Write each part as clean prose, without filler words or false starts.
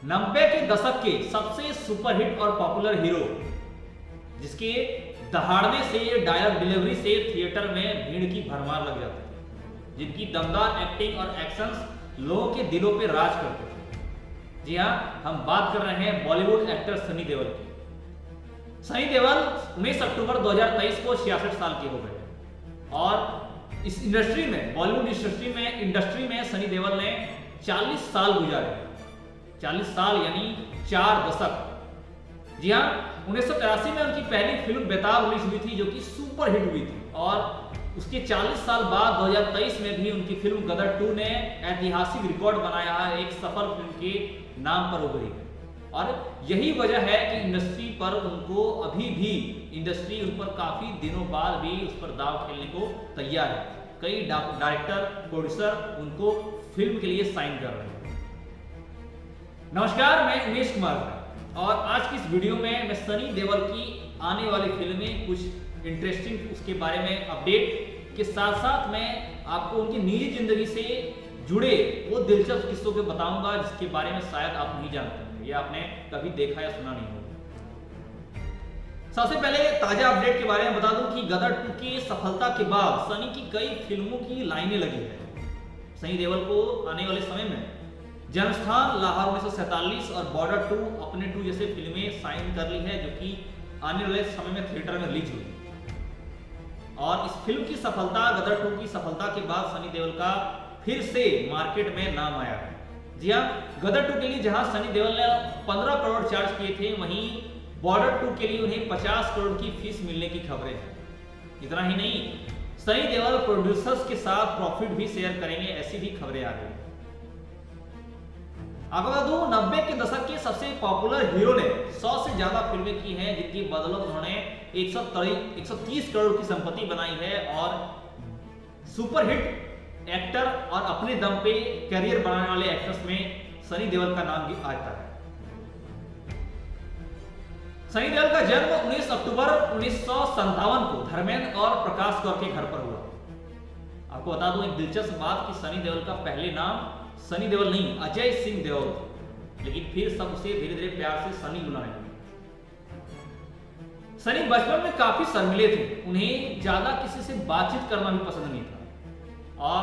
90 के दशक के सबसे सुपरहिट और पॉपुलर हीरो, जिसके दहाड़ने से, डायलॉग डिलीवरी से थिएटर में भीड़ की भरमार लग जाती थी, जिनकी दमदार एक्टिंग और एक्शंस लोगों के दिलों पे राज करते थे। जी हाँ, हम बात कर रहे हैं बॉलीवुड एक्टर सनी देओल की। सनी देओल 19 अक्टूबर 2023 को 66 साल के हो गए और इस इंडस्ट्री में, बॉलीवुड इंडस्ट्री में सनी देओल ने 40 साल गुजारे। 40 साल यानी 4 दशक। जी हाँ, 1983 में उनकी पहली फिल्म बेताब रिलीज हुई थी, जो कि सुपर हिट हुई थी, और उसके 40 साल बाद 2023 में भी उनकी फिल्म गदर 2 ने ऐतिहासिक रिकॉर्ड बनाया है, एक सफल फिल्म के नाम पर उभरी है। और यही वजह है कि इंडस्ट्री पर उनको अभी भी, इंडस्ट्री उन पर काफी दिनों बाद भी उस पर दांव खेलने को तैयार है। कई डायरेक्टर, प्रोड्यूसर उनको फिल्म के लिए साइन कर रहे हैं। नमस्कार, मैं उमेश कुमार और आज की इस वीडियो में मैं सनी देओल की आने वाली फिल्में, कुछ इंटरेस्टिंग उसके बारे में अपडेट के साथ साथ मैं आपको उनकी निजी जिंदगी से जुड़े वो दिलचस्प किस्सों को बताऊंगा, जिसके बारे में शायद आप नहीं जानते हैं या आपने कभी देखा या सुना नहीं होगा। सबसे पहले ताजा अपडेट के बारे में बता दूं कि गदर 2 की सफलता के बाद सनी की कई फिल्मों की लाइनें लगी है। सनी देओल को आने वाले समय में जन्मस्थान लाहौर 1947 और बॉर्डर 2, अपने 2 जैसे फिल्में साइन कर ली है, जो कि आने वाले समय में थिएटर में रिलीज हुई। और इस फिल्म की सफलता, गदर 2 की सफलता के बाद सनी देओल का फिर से मार्केट में नाम आया है। जी हाँ, गदर 2 के लिए जहां सनी देओल ने 15 करोड़ चार्ज किए थे, वहीं बॉर्डर 2 के लिए उन्हें 50 करोड़ की फीस मिलने की खबरें हैं। इतना ही नहीं, सनी देओल प्रोड्यूसर्स के साथ प्रॉफिट भी शेयर करेंगे, ऐसी भी खबरें आ रही हैं। आपको बता दूं, 90 के दशक के सबसे पॉपुलर हीरो ने 100 से ज्यादा फिल्में की हैं, जिनकी बदौलत उन्होंने 130 करोड़ की संपत्ति बनाई है और सुपरहिट एक्टर और अपने दम पे करियर बनाने वाले एक्टर्स में सनी देओल का नाम भी आता है। सनी देओल का जन्म 19 अक्टूबर 1957 को धर्मेंद्र और प्रकाश कौर के घर पर हुआ। आपको बता दूं एक दिलचस्प बात कि सनी देओल का पहले नाम सनी देओल नहीं, अजय सिंह देओल, लेकिन फिर सब उसे धीरे धीरे प्यार से सनी बुलाने लगे। सनी बचपन में काफी शर्मीले थे, उन्हें ज्यादा किसी से बातचीत करना भी पसंद नहीं था, और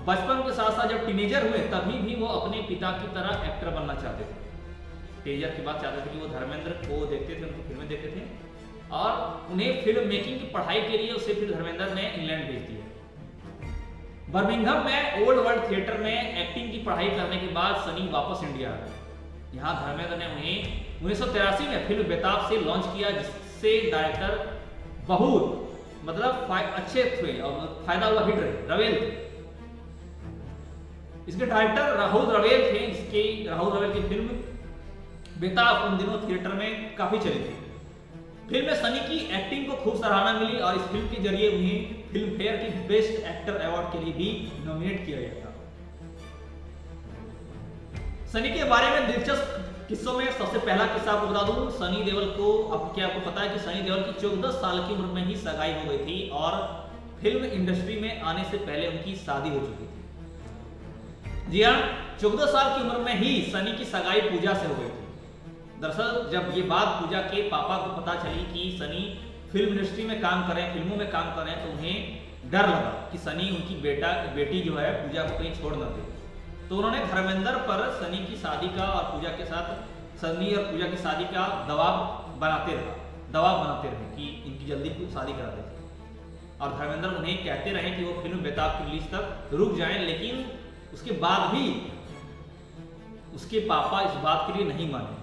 बचपन के साथ साथ जब टीनेजर हुए तभी भी वो अपने पिता की तरह एक्टर बनना चाहते थे। टीनेजर के बाद चाहते थे कि वो धर्मेंद्र को देखते थे, उनकी फिल्में देखते थे, और उन्हें फिल्म मेकिंग की पढ़ाई के लिए उसे फिर धर्मेंद्र ने इंग्लैंड भेज दिया। बर्मिंघम में ओल्ड वर्ल्ड थिएटर में एक्टिंग की पढ़ाई करने के बाद सनी वापस इंडिया आ गए। यहाँ धर्मेंद्र ने उन्हें 1983 में फिल्म बेताब से लॉन्च किया, जिससे डायरेक्टर बहुत अच्छे थे और फायदा हुआ, हिट रहे। रवेल थे इसके डायरेक्टर, राहुल रवेल थे, जिसके राहुल रवेल की फिल्म बेताब उन दिनों थिएटर में काफी चली थी। फिल्म में सनी की एक्टिंग को खूब सराहना मिली और इस फिल्म के जरिए उन्हें फिल्म फेयर की बेस्ट एक्टर अवार्ड के लिए भी नॉमिनेट किया गया था। सनी के बारे में दिलचस्प किस्सों में सबसे पहला किस्सा आपको बता दूं, सनी देओल को, आपको पता है कि सनी देओल की 14 साल की उम्र में ही सगाई हो गई थी और फिल्म इंडस्ट्री में आने से पहले उनकी शादी हो चुकी थी। जी हाँ, 14 साल की उम्र में ही सनी की सगाई पूजा से हो गई थी। दरअसल जब ये बात पूजा के पापा को पता चली कि सनी फिल्म इंडस्ट्री में काम कर रहे हैं, फिल्मों में काम कर रहे हैं, तो उन्हें डर लगा कि सनी उनकी बेटी जो है पूजा को कहीं छोड़ न दे। तो उन्होंने धर्मेंद्र पर सनी की शादी का और पूजा के साथ सनी और पूजा की शादी का दबाव बनाते रहे कि इनकी जल्दी शादी करा देते, और धर्मेंद्र उन्हें कहते रहे कि वो फिल्म बेताब की रिलीज तक रुक जाएं, लेकिन उसके बाद भी उसके पापा इस बात के लिए नहीं माने।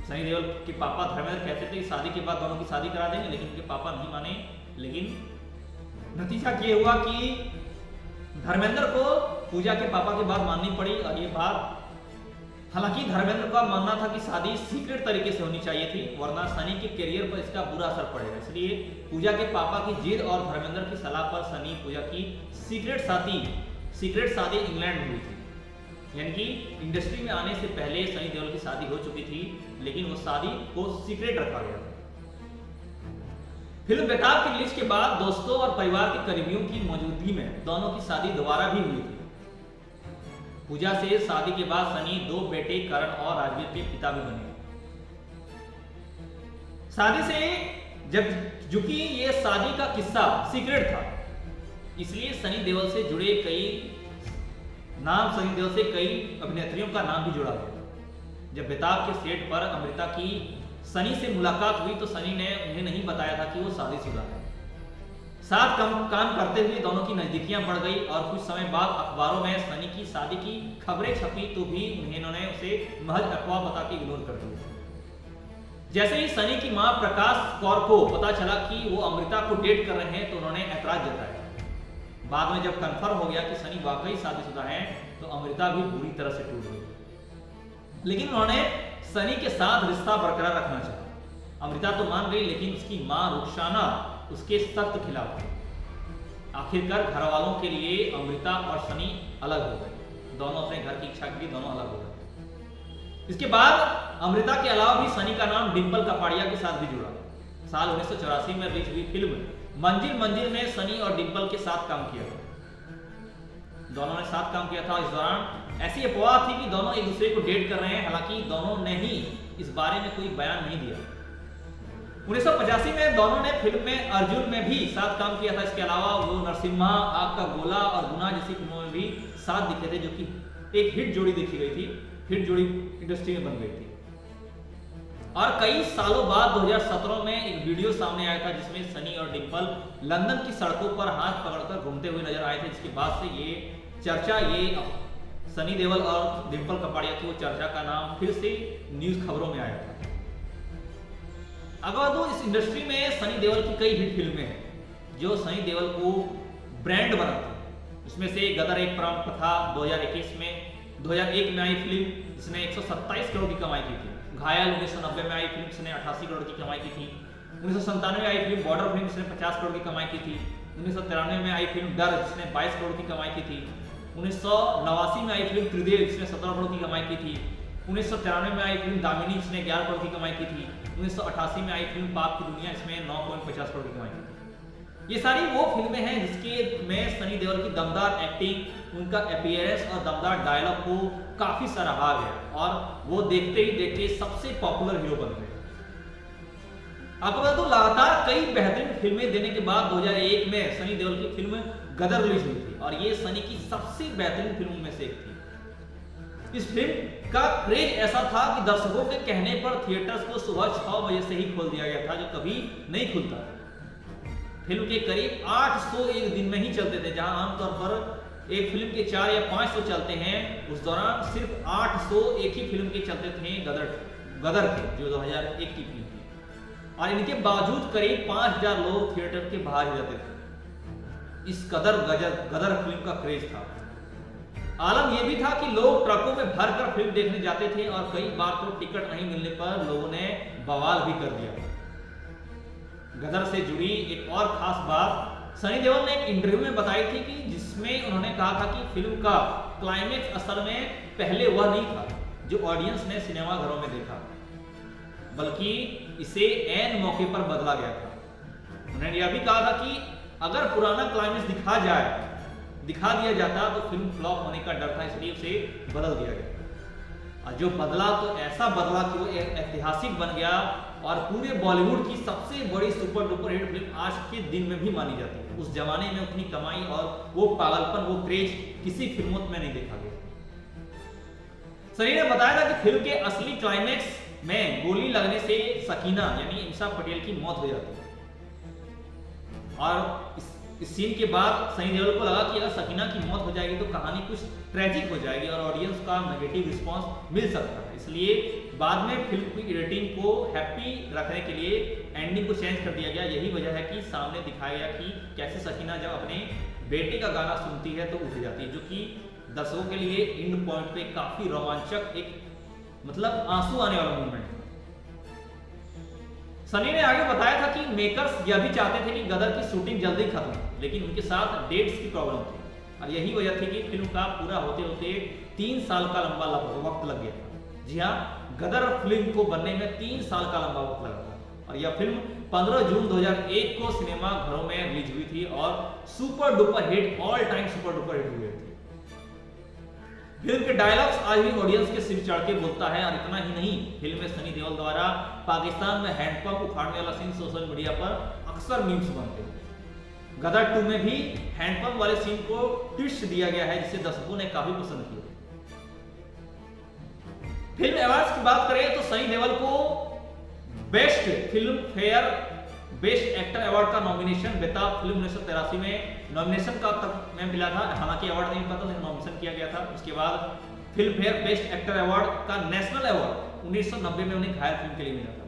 सनी देओल के पापा धर्मेंद्र कहते थे कि शादी के बाद दोनों की शादी करा देंगे, लेकिन उनके पापा नहीं माने। लेकिन नतीजा ये हुआ कि धर्मेंद्र को पूजा के पापा की बात माननी पड़ी, और ये बात, हालांकि धर्मेंद्र का मानना था कि शादी सीक्रेट तरीके से होनी चाहिए थी, वरना सनी के करियर पर इसका बुरा असर पड़ेगा। इसलिए पूजा के पापा की जिद और धर्मेंद्र की सलाह पर सनी पूजा की सीक्रेट शादी इंग्लैंड में हुई थी। यानी कि इंडस्ट्री में आने से पहले सनी देओल की शादी हो चुकी थी, लेकिन वो शादी को सीक्रेट रखा गया था। फिल्म बेताब की रिलीज के बाद दोस्तों और परिवार के करीबियों की मौजूदगी में दोनों की शादी दोबारा भी हुई थी। पूजा से शादी के बाद सनी 2 बेटे करण और राजवीर के पिता भी बने। शादी से जब चूंकि ये शादी का किस्सा सीक्रेट था, इसलिए सनी देओल से जुड़े सनी देओल से कई अभिनेत्रियों का नाम भी जुड़ा हुआ। जब बेताब के सेट पर अमृता की सनी से मुलाकात हुई तो सनी ने उन्हें नहीं बताया था कि वो शादीशुदा है। साथ काम करते हुए दोनों की नजदीकियां बढ़ गई और कुछ समय बाद अखबारों में सनी की शादी की खबरें छपी तो भी उन्होंने उसे महज अफवाह बता के इग्नोर कर दिया। जैसे ही सनी की मां प्रकाश कौर को पता चला कि वो अमृता को डेट कर रहे हैं तो उन्होंने ऐतराज जताया। बाद में जब कंफर्म हो गया कि सनी वाकई शादीशुदा है तो अमृता भी बुरी तरह से टूट गई, लेकिन उन्होंने सनी के साथ रिश्ता बरकरार रखना चाहा। अमृता तो मान गई, लेकिन उसकी मां रुखसाना उसके सख्त खिलाफ थी। आखिरकार घर वालों के लिए अमृता और सनी अलग हो गए। दोनों अपने घर की इच्छा के लिए दोनों अलग हो गए। इसके बाद अमृता के अलावा भी सनी का नाम डिंपल कपाड़िया के साथ भी जुड़ा। साल 1984 में रिलीज हुई फिल्म मंजिल मंजिल में सनी और डिंपल के साथ काम किया था। दोनों ने साथ काम किया था। इस दौरान ऐसी अफवाह थी कि दोनों एक दूसरे को डेट कर रहे हैं, हालांकि दोनों ने ही इस बारे में कोई बयान नहीं दिया। 1985 में दोनों ने फिल्म में अर्जुन में भी साथ काम किया था। इसके अलावा वो नरसिम्हा, आग का गोला और गुना जैसी फिल्मों में भी साथ दिखे थे, जो कि एक हिट जोड़ी देखी गई थी, हिट जोड़ी इंडस्ट्री में बन गई थी। और कई सालों बाद 2017 में एक वीडियो सामने आया था जिसमें सनी और डिंपल लंदन की सड़कों पर हाथ पकड़कर घूमते हुए नजर आए थे, जिसके बाद से ये चर्चा, ये सनी देओल और डिंपल कपाड़िया की वो चर्चा का नाम फिर से न्यूज खबरों में आया था। अगर तो इस इंडस्ट्री में सनी देओल की कई हिट फिल्में हैं जो सनी देओल को ब्रांड बनाती। उसमें से गदर एक प्रमुख था 2021 में। 2001 में आई फिल्म जिसने 127 करोड़ की कमाई की थी। घायल 1990 में आई फिल्म जिसने 88 करोड़ की कमाई की थी। 1997 में आई फिल्म बॉर्डर फिल्म जिसने 50 करोड़ की कमाई की थी। 1993 में आई फिल्म डर जिसने 22 करोड़ की कमाई की थी। 1989 में आई फिल्म त्रिदेव जिसने 17 करोड़ की कमाई की थी। 1993 में आई फिल्म दामिनी जिसने 11 करोड़ की कमाई की थी। 1988 में आई फिल्म पाप की दुनिया, इसमें 9.50 करोड़ की कमाई की थी। ये सारी वो फिल्में हैं जिसके में सनी देओल की दमदार एक्टिंग, उनका अपीयरेंस और दमदार डायलॉग को काफी सराहा गया और वो देखते ही देखते सबसे पॉपुलर हीरो बन गए। आपको बता दूं, लगातार कई बेहतरीन फिल्में देने के बाद 2001 में सनी देओल की फिल्म गदर रिलीज हुई थी और ये सनी की सबसे बेहतरीन फिल्मों में से एक थी। इस फिल्म का क्रेज ऐसा था कि दर्शकों के कहने पर थिएटर्स को सुबह 6 बजे से ही खोल दिया गया था, जो कभी नहीं खुलता। फिल्म के करीब 800 एक दिन में ही चलते थे, जहां आमतौर पर एक फिल्म के 4 या 5 शो चलते हैं। उस दौरान सिर्फ 800 एक ही फिल्म के चलते थे, गदर के, जो 2001 की फिल्म थी। और इनके बावजूद करीब 5000 लोग थिएटर के बाहर ही रहते थे। इस गदर फिल्म का क्रेज था। आलम यह भी था कि लोग ट्रकों में भरकर फिल्म देखने जाते थे और कई बार तो टिकट नहीं मिलने पर लोगों ने बवाल भी कर दिया। गदर से जुड़ी एक और खास बात सनी देओल ने एक इंटरव्यू में बताई थी कि जिसमें उन्होंने कहा था कि फिल्म का क्लाइमेक्स असल में पहले वह नहीं था जो ऑडियंस ने सिनेमा घरों में देखा, बल्कि इसे ऐन मौके पर बदला गया था। उन्होंने यह भी कहा था कि अगर पुराना क्लाइमेक्स दिखा दिया जाता तो फिल्म फ्लॉप होने का डर था, इसलिए उसे बदल दिया गया। और जो बदला तो ऐसा बदला कि वो एक ऐतिहासिक बन गया और पूरे बॉलीवुड की सबसे बड़ी सुपर डुपर हिट फिल्म आज के दिन में भी मानी जाती है। उस जमाने में उतनी कमाई और वो पागलपन, वो क्रेज किसी फिल्मों में नहीं देखा गया। सनी ने बताया था कि फिल्म के असली क्लाइमेक्स में गोली लगने से सकीना यानी इमसा पटेल की मौत हो जाती है और इस सीन के बाद सनी देओल को लगा कि अगर सकीना की मौत हो जाएगी तो कहानी कुछ ट्रेजिक हो जाएगी और ऑडियंस का नेगेटिव रिस्पांस मिल सकता है। इसलिए बाद में फिल्म की रेटिंग को हैप्पी रखने के लिए एंडिंग को चेंज कर दिया गया। यही वजह है कि सामने दिखाया गया कि कैसे सकीना जब अपने बेटे का गाना सुनती है तो उठ जाती है, जो कि दर्शकों के लिए एंड पॉइंट पे काफी रोमांचक, एक मतलब आंसू आने वाला मूवमेंट। सनी ने आगे बताया था कि मेकर्स यह भी चाहते थे कि गदर की शूटिंग जल्दी खत्म, लेकिन उनके साथ डेट्स की प्रॉब्लम थी और यही वजह थी कि फिल्म का पूरा होते होते 3 साल का लंबा वक्त लग गया था। जी हाँ, गदर फिल्म को बनने में 3 साल का लंबा वक्त लगा था और यह फिल्म 15 जून 2001 को सिनेमा घरों में रिलीज हुई थी और super duper hit, all time super duper hit हुई थी। फिल्म के डायलॉग्स आज भी ऑडियंस के सिर चढ़ के बोलता है। और इतना ही नहीं, फिल्म में सनी देओल द्वारा पाकिस्तान में हैंडपंप उखाड़ने वाला सीन सोशल मीडिया पर अक्सर मीम्स बनते हैं। गदर 2 में भी हैंडपंप वाले सीन को ट्विस्ट दिया गया है, जिसे दर्शकों ने काफी पसंद किया। फिल्म अवार्ड्स की बात करें तो सनी देओल को best film fair best actor award का नॉमिनेशन बेताब फिल्म 1983 में नॉमिनेशन का तक में मिला था। हालांकि अवार्ड नहीं पता, लेकिन नॉमिनेशन किया गया था। उसके बाद film fair best actor award का नेशनल अवार्ड 1990 में उन्हें घायल फिल्म के लिए मिला था।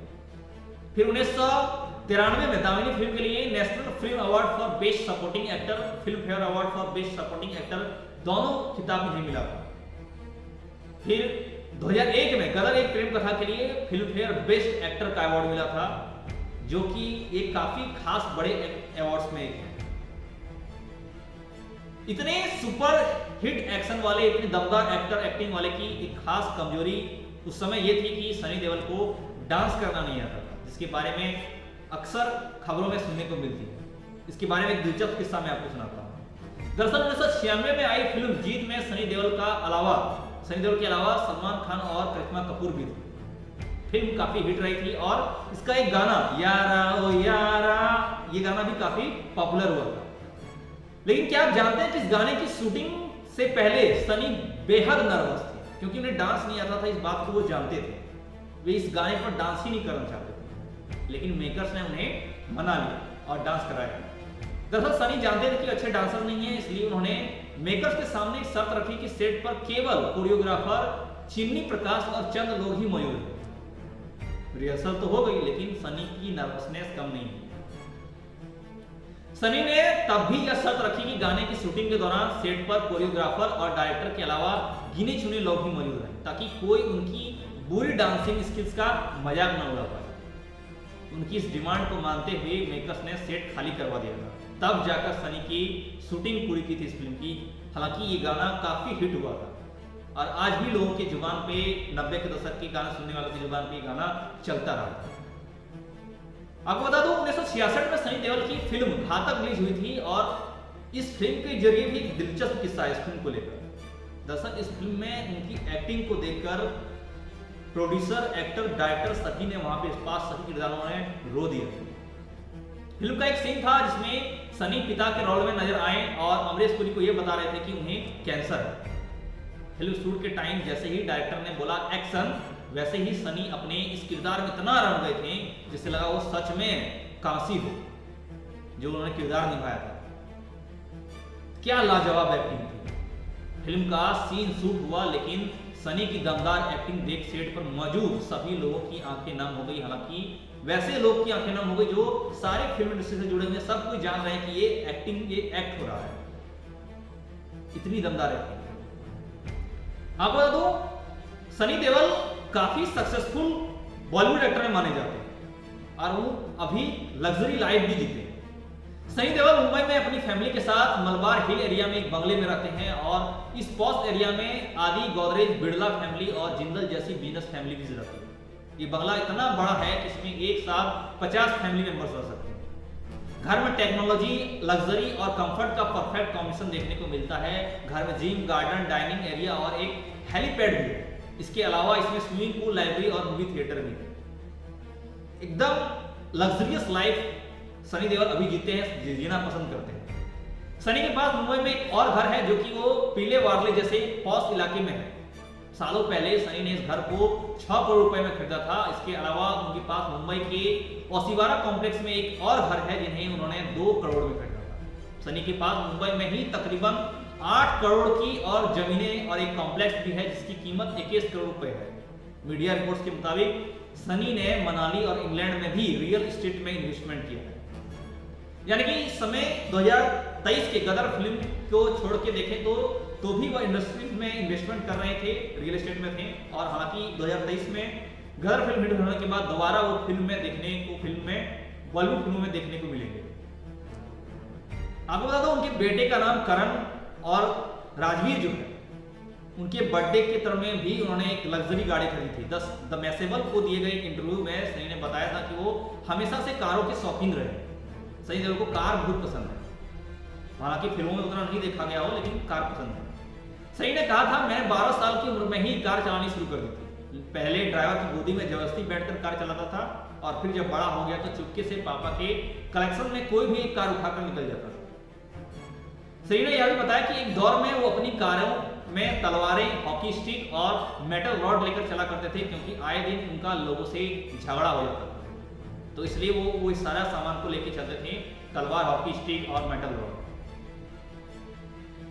फिर 1993 में दामिनी फिल्म के लिए national film award for best supporting actor, film fair award for best supporting actor दोनों खिताब इन्हें मिला था। फिर 2001 में गदर एक प्रेम कथा के लिए फिल्म फेयर बेस्ट एक्टर का अवार्ड मिला था, जो कि एक काफी खास बड़े अवार्ड्स में एक है। इतने सुपर हिट एक्शन वाले, इतने दमदार एक्टिंग वाले की एक खास कमजोरी उस समय यह थी कि सनी देओल को डांस करना नहीं आता था, जिसके बारे में अक्सर खबरों में सुनने को मिलती है। इसके बारे में एक दिलचस्प किस्सा मैं आपको सुनाता हूँ। दरअसल 1996 में आई फिल्म जीत में सनी देओल के अलावा सलमान खान और करिश्मा कपूर भी थे। फिल्म काफी हिट रही थी और इसका एक गाना यारा ओ यारा, ये गाना भी काफी पॉपुलर हुआ था। लेकिन क्या आप जानते हैं कि इस गाने की शूटिंग से पहले सनी बेहद नर्वस थे, क्योंकि उन्हें डांस नहीं आता था। इस बात को वो जानते थे, वे इस गाने पर डांस ही नहीं करना चाहते थे, लेकिन मेकर्स ने उन्हें मना लिया और डांस कराया। दरअसल सनी जानते थे कि अच्छे डांसर नहीं है, इसलिए उन्होंने मेकर्स के सामने एक शर्त रखी कि सेट पर केवल कोरियोग्राफर, चिन्नी प्रकाश और चंद लोग ही मौजूद हैं। रिहर्सल तो हो गई, लेकिन सनी की नर्वसनेस कम नहीं हुई। सनी ने तब भी यह शर्त रखी कि गाने की शूटिंग के दौरान सेट पर कोरियोग्राफर और डायरेक्टर के अलावा गिने चुने लोग ही मौजूद रहें, ताकि कोई उनकी बुरी डांसिंग स्किल्स का मजाक न उड़ा पाए। उनकी इस डिमांड को मानते हुए मेकर्स ने सेट खाली करवा दिया था। तब जाकर सनी की शूटिंग पूरी की थी इस फिल्म की। हालांकि ये गाना काफी हिट हुआ था और आज भी लोगों की जुबान पे, 90 के दशक के गाना सुनने वालों की जुबान पे गाना चलता रहा। आपको बता दूं 1966 में सनी देओल की फिल्म घातक रिलीज हुई थी और इस फिल्म के जरिए भी एक दिलचस्प किस्सा है इस फिल्म को लेकर। दरअसल इस फिल्म में उनकी एक्टिंग को देखकर प्रोड्यूसर, एक्टर, डायरेक्टर सभी ने वहां पे पास सभी किरदारों ने रो दिया। फिल्म का एक सीन था जिसमें सनी पिता के रोल में नजर आए और अमरीश पुरी को यह बता रहे थे कि उन्हें कैंसर है। फिल्म शूट के टाइम जैसे ही डायरेक्टर ने बोला एक्शन, वैसे ही सनी अपने इस किरदार में इतना रम गए थे जिससे लगा वो सच में काशी हो, जो उन्होंने किरदार निभाया था। क्या लाजवाब एक्टिंग थी। फिल्म का सीन शूट हुआ, लेकिन सनी की दमदार एक्टिंग देख सेट पर मौजूद सभी लोगों की आंखें नम हो गई। हालांकि वैसे लोग की आंखें नम हो गई जो सारे फिल्म इंडस्ट्री से जुड़े हुए, सब कोई जान रहे हैं कि ये एक्ट हो रहा है। इतनी दमदार एक्टिंग। आपको बता दूं सनी देओल काफी सक्सेसफुल बॉलीवुड एक्टर में माने जाते हैं और वो अभी लग्जरी लाइफ भी जीते हैं। सनी देओल मुंबई में अपनी फैमिली के साथ मलबार हिल एरिया में एक बंगले में रहते हैं और इस पॉश एरिया में आदि, गोदरेज, बिड़ला फैमिली और जिंदल जैसी बिजनेस फैमिली भी रहती है। ये बंगला इतना बड़ा है कि इसमें एक साथ 50 फैमिली मेंबर्स रह सकते हैं। घर में टेक्नोलॉजी, लग्जरी और कंफर्ट का परफेक्ट कॉम्बिनेशन देखने को मिलता है। घर में जिम, गार्डन, डाइनिंग एरिया और एक हेलीपैड भी है। इसके अलावा इसमें स्विमिंग पूल, लाइब्रेरी और मूवी थिएटर भी है। एकदम लग्जरियस लाइफ सनी देओल अभी जीते हैं, जीना पसंद करते हैं। सनी के पास मुंबई में एक और घर है जो कि वो पीले वार्ले जैसे पॉश इलाके में है। सालों पहले सनी ने इस घर को 6 करोड़ रुपए में खरीदा था। इसके अलावा उनके पास मुंबई के ओसिवारा कॉम्प्लेक्स में एक और घर है जिन्हें उन्होंने 2 करोड़ में खरीदा था। सनी के पास मुंबई में ही तकरीबन 8 करोड़ की और जमीनें और एक कॉम्प्लेक्स भी है जिसकी कीमत 21 करोड़ रुपए है। मीडिया रिपोर्ट्स के मुताबिक सनी ने मनाली और इंग्लैंड में भी रियल एस्टेट में इन्वेस्टमेंट किया है। यानी कि इस समय 2023 के गदर फिल्म को छोड़ के देखें तो भी वह इंडस्ट्री में इन्वेस्टमेंट कर रहे थे, रियल एस्टेट में थे। और हालांकि 2023 में गदर फिल्म हिट होने के बाद दोबारा वो फिल्म में बॉलीवुड फिल्मों में देखने को मिलेंगे। आपको बता दो उनके बेटे का नाम करण और राजवीर जो है, उनके बर्थडे के तरह में भी उन्होंने एक लग्जरी गाड़ी खरीदी थी। द मैसेबल को दिए गए एक इंटरव्यू में सनी ने बताया था कि वो हमेशा से कारों के शौकीन रहे। सनी देओल को कार बहुत पसंद है। हालांकि फिल्मों में उतना नहीं देखा गया हो, लेकिन कार पसंद है। सनी ने कहा था, मैं 12 साल की उम्र में ही कार चलानी शुरू कर दी थी। पहले ड्राइवर की गोदी में जबरदस्ती बैठकर कार चलाता था और फिर जब बड़ा हो गया तो चुपके से पापा के कलेक्शन में कोई भी एक कार उठाकर निकल जाता था। सनी ने यह भी बताया कि एक दौर में वो अपनी कारों में तलवारें, हॉकी स्टिक और मेटल रॉड लेकर चला करते थे, क्योंकि आए दिन उनका लोगों से झगड़ा हो जाता था। तो इसलिए वो इस सारा सामान को लेकर चलते थे, तलवार, हॉकी स्टिक और मेटल रॉड।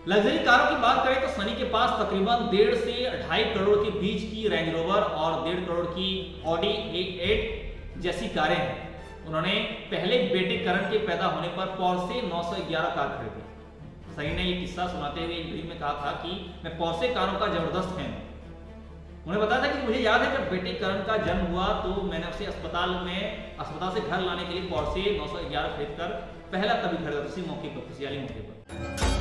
लग्जरी कारों की बात करें तो सनी के पास तकरीबन 1.5 से 2.5 करोड़ के बीच की रेंज रोवर और 1.5 करोड़ की ऑडी A8 जैसी कारें हैं। उन्होंने पहले बेटे करण के पैदा होने पर पोर्शे 911 कार खरीदी। सनी ने ये किस्सा सुनाते हुए इंटरव्यू में कहा था कि मैं पोर्शे कारों का जबरदस्त फैन हूं। उन्होंने बताया था कि मुझे याद है जब बेटे करण का जन्म हुआ तो मैंने उसे अस्पताल से घर लाने के लिए पोर्शे 911 खरीदकर पहला कभी खरीदा, उसी मौके पर, खुशहाली मौके पर।